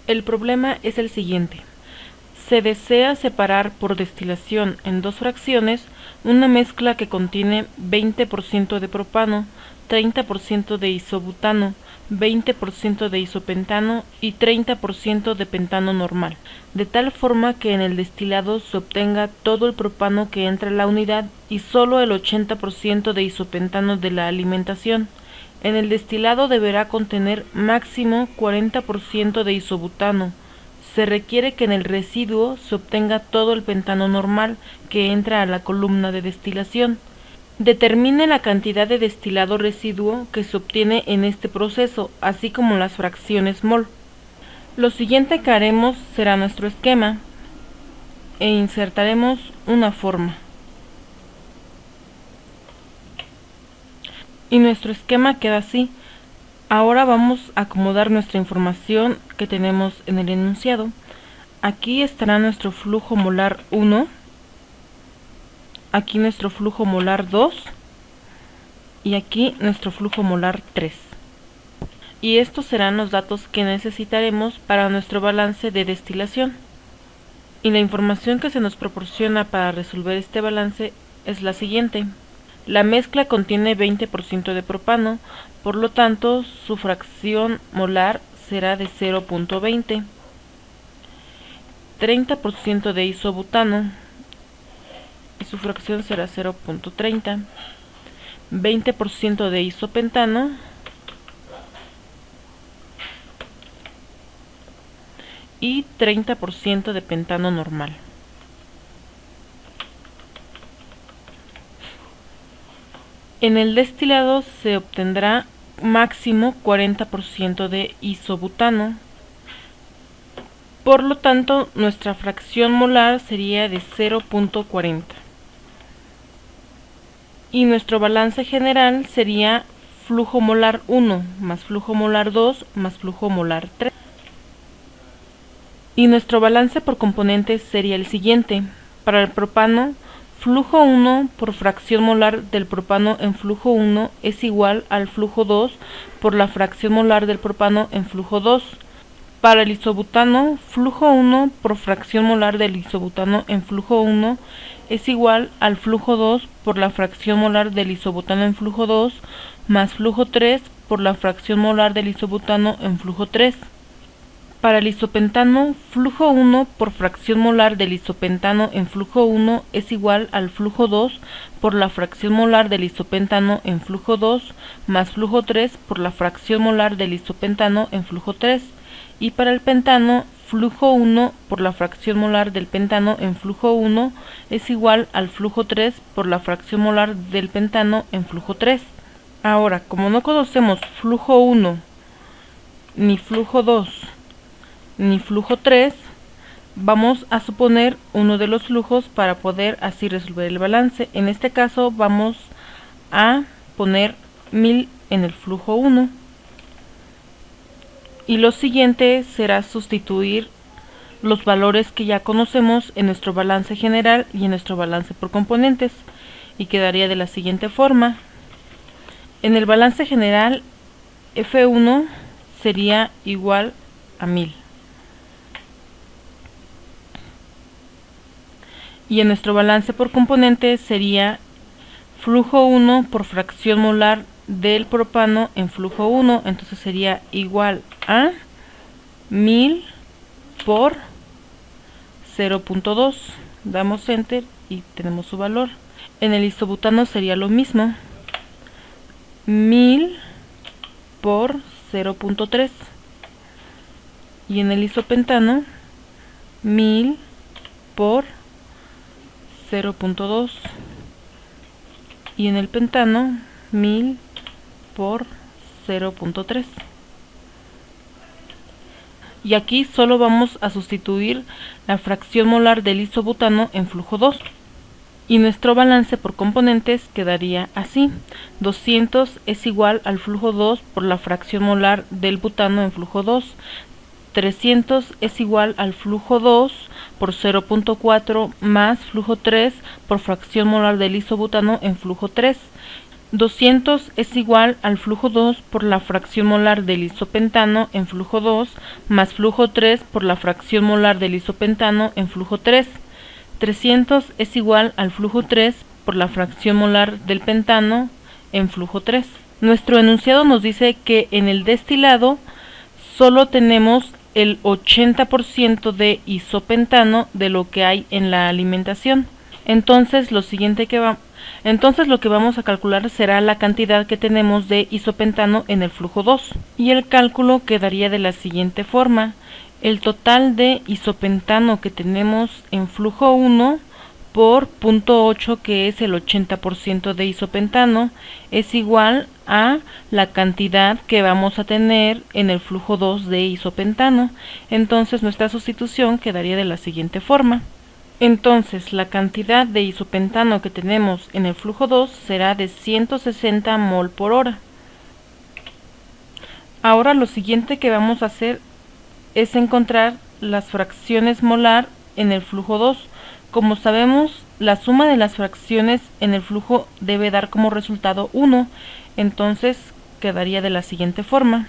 El problema es el siguiente. Se desea separar por destilación en dos fracciones una mezcla que contiene 20% de propano, 30% de isobutano, 20% de isopentano y 30% de pentano normal, de tal forma que en el destilado se obtenga todo el propano que entra a la unidad y solo el 80% de isopentano de la alimentación. En el destilado deberá contener máximo 40% de isobutano. Se requiere que en el residuo se obtenga todo el pentano normal que entra a la columna de destilación. Determine la cantidad de destilado residuo que se obtiene en este proceso, así como las fracciones mol. Lo siguiente que haremos será nuestro esquema e insertaremos una forma. Y nuestro esquema queda así. Ahora vamos a acomodar nuestra información que tenemos en el enunciado. Aquí estará nuestro flujo molar 1, aquí nuestro flujo molar 2 y aquí nuestro flujo molar 3. Y estos serán los datos que necesitaremos para nuestro balance de destilación. Y la información que se nos proporciona para resolver este balance es la siguiente. La mezcla contiene 20% de propano, por lo tanto su fracción molar será de 0.20, 30% de isobutano y su fracción será 0.30, 20% de isopentano y 30% de pentano normal. En el destilado se obtendrá máximo 40% de isobutano. Por lo tanto, nuestra fracción molar sería de 0.40. Y nuestro balance general sería flujo molar 1 más flujo molar 2 más flujo molar 3. Y nuestro balance por componentes sería el siguiente. Para el propano, flujo 1 por fracción molar del propano en flujo 1 es igual al flujo 2 por la fracción molar del propano en flujo 2. Para el isobutano, flujo 1 por fracción molar del isobutano en flujo 1 es igual al flujo 2 por la fracción molar del isobutano en flujo 2 más flujo 3 por la fracción molar del isobutano en flujo 3. Para el isopentano, flujo 1 por fracción molar del isopentano en flujo 1 es igual al flujo 2 por la fracción molar del isopentano en flujo 2 más flujo 3 por la fracción molar del isopentano en flujo 3. Y para el pentano, flujo 1 por la fracción molar del pentano en flujo 1 es igual al flujo 3 por la fracción molar del pentano en flujo 3. Ahora, como no conocemos flujo 1, ni flujo 2, ni flujo 3, vamos a suponer uno de los flujos para poder así resolver el balance. En este caso vamos a poner 1000 en el flujo 1. Y lo siguiente será sustituir los valores que ya conocemos en nuestro balance general y en nuestro balance por componentes. Y quedaría de la siguiente forma. En el balance general, F1 sería igual a 1000. Y en nuestro balance por componentes sería flujo 1 por fracción molar del propano en flujo 1, entonces sería igual a 1000 por 0.2. Damos enter y tenemos su valor. En el isobutano sería lo mismo, 1000 por 0.3. Y en el isopentano, 1000 por 0.2. Y en el pentano, 1000 por 0.3. Y aquí solo vamos a sustituir la fracción molar del isobutano en flujo 2. Y nuestro balance por componentes quedaría así. 200 es igual al flujo 2 por la fracción molar del butano en flujo 2. 300 es igual al flujo 2 por 0.4 más flujo 3 por fracción molar del isobutano en flujo 3. 200 es igual al flujo 2 por la fracción molar del isopentano en flujo 2 más flujo 3 por la fracción molar del isopentano en flujo 3. 300 es igual al flujo 3 por la fracción molar del pentano en flujo 3. Nuestro enunciado nos dice que en el destilado solo tenemos el 80% de isopentano de lo que hay en la alimentación. Entonces lo que vamos a calcular será la cantidad que tenemos de isopentano en el flujo 2. Y el cálculo quedaría de la siguiente forma. El total de isopentano que tenemos en flujo 1 por 0.8, que es el 80% de isopentano, es igual a la cantidad que vamos a tener en el flujo 2 de isopentano. Entonces nuestra sustitución quedaría de la siguiente forma. Entonces la cantidad de isopentano que tenemos en el flujo 2 será de 160 mol por hora. Ahora lo siguiente que vamos a hacer es encontrar las fracciones molar en el flujo 2. Como sabemos, la suma de las fracciones en el flujo debe dar como resultado 1, entonces quedaría de la siguiente forma.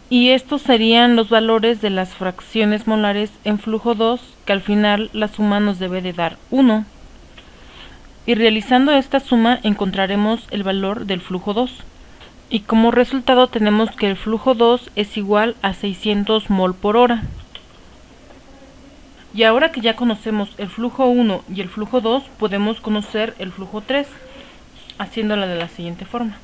Y estos serían los valores de las fracciones molares en flujo 2, que al final la suma nos debe de dar 1. Y realizando esta suma encontraremos el valor del flujo 2. Y como resultado tenemos que el flujo 2 es igual a 600 mol por hora. Y ahora que ya conocemos el flujo 1 y el flujo 2, podemos conocer el flujo 3, haciéndola de la siguiente forma.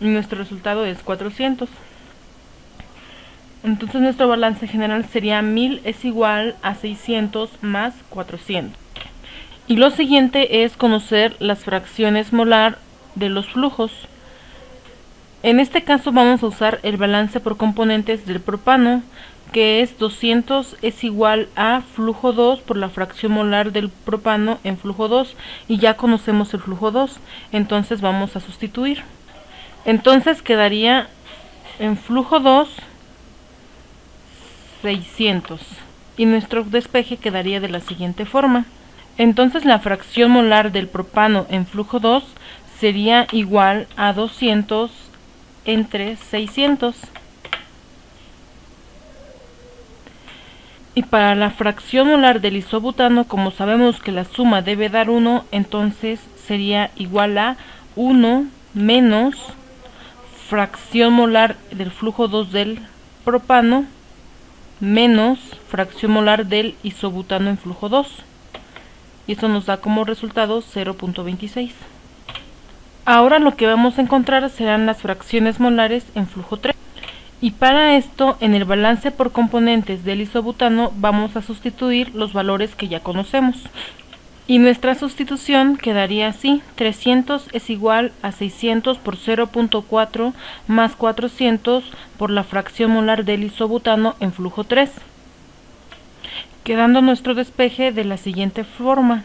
Y nuestro resultado es 400. Entonces nuestro balance general sería 1000 es igual a 600 más 400. Y lo siguiente es conocer las fracciones molar de los flujos. En este caso vamos a usar el balance por componentes del propano, que es 200 es igual a flujo 2 por la fracción molar del propano en flujo 2, y ya conocemos el flujo 2, entonces vamos a sustituir. Entonces quedaría en flujo 2 600, y nuestro despeje quedaría de la siguiente forma. Entonces la fracción molar del propano en flujo 2 sería igual a 200 entre 600. Y para la fracción molar del isobutano, como sabemos que la suma debe dar 1, entonces sería igual a 1 menos fracción molar del flujo 2 del propano menos fracción molar del isobutano en flujo 2. Y esto nos da como resultado 0.26. Ahora lo que vamos a encontrar serán las fracciones molares en flujo 3. Y para esto, en el balance por componentes del isobutano vamos a sustituir los valores que ya conocemos. Y nuestra sustitución quedaría así: 300 es igual a 600 por 0.4 más 400 por la fracción molar del isobutano en flujo 3. Quedando nuestro despeje de la siguiente forma.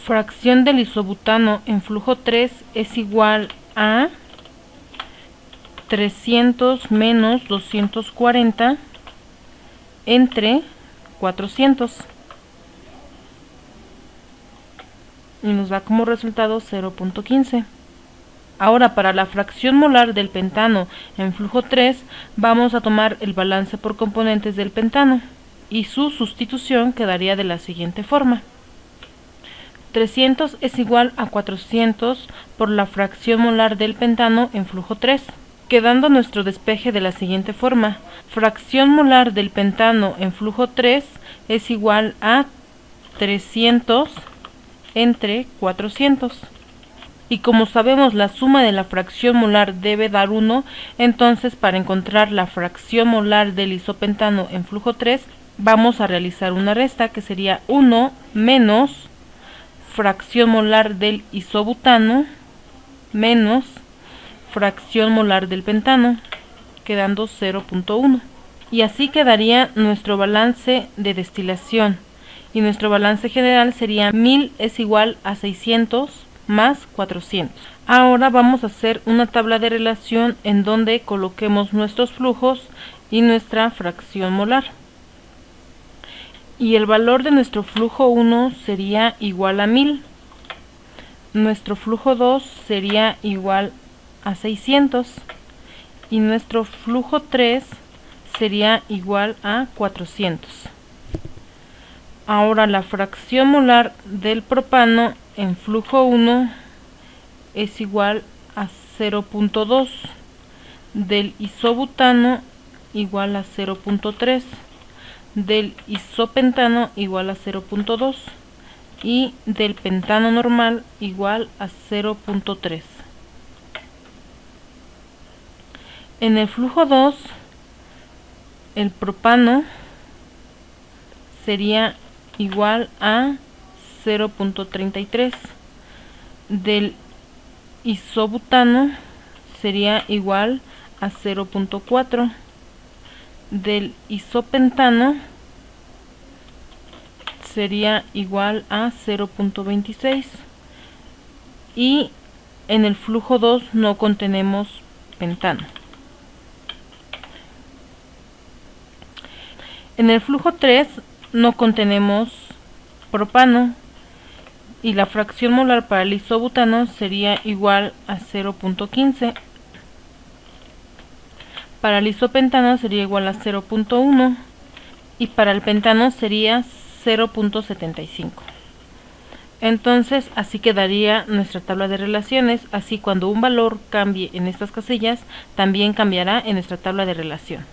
Fracción del isobutano en flujo 3 es igual a 300 menos 240 entre 400. Y nos da como resultado 0.15. Ahora para la fracción molar del pentano en flujo 3 vamos a tomar el balance por componentes del pentano y su sustitución quedaría de la siguiente forma. 300 es igual a 400 por la fracción molar del pentano en flujo 3, quedando nuestro despeje de la siguiente forma. Fracción molar del pentano en flujo 3 es igual a 300 entre 400. Y como sabemos la suma de la fracción molar debe dar 1, entonces para encontrar la fracción molar del isopentano en flujo 3 vamos a realizar una resta que sería 1 menos fracción molar del isobutano menos fracción molar del pentano, quedando 0.1. Y así quedaría nuestro balance de destilación. Y nuestro balance general sería 1000 es igual a 600 más 400. Ahora vamos a hacer una tabla de relación en donde coloquemos nuestros flujos y nuestra fracción molar. y el valor de nuestro flujo 1 sería igual a 1000. Nuestro flujo 2 sería igual a 600 y nuestro flujo 3 sería igual a 400. Ahora la fracción molar del propano en flujo 1 es igual a 0.2, del isobutano igual a 0.3, del isopentano igual a 0.2 y del pentano normal igual a 0.3. En el flujo 2, el propano sería igual a 0.33, del isobutano sería igual a 0.4, del isopentano sería igual a 0.26 y en el flujo 2 no contenemos pentano. En el flujo 3 no contenemos propano y la fracción molar para el isobutano sería igual a 0.15. Para el isopentano sería igual a 0.1 y para el pentano sería 0.75. Entonces así quedaría nuestra tabla de relaciones. Así cuando un valor cambie en estas casillas, también cambiará en nuestra tabla de relación.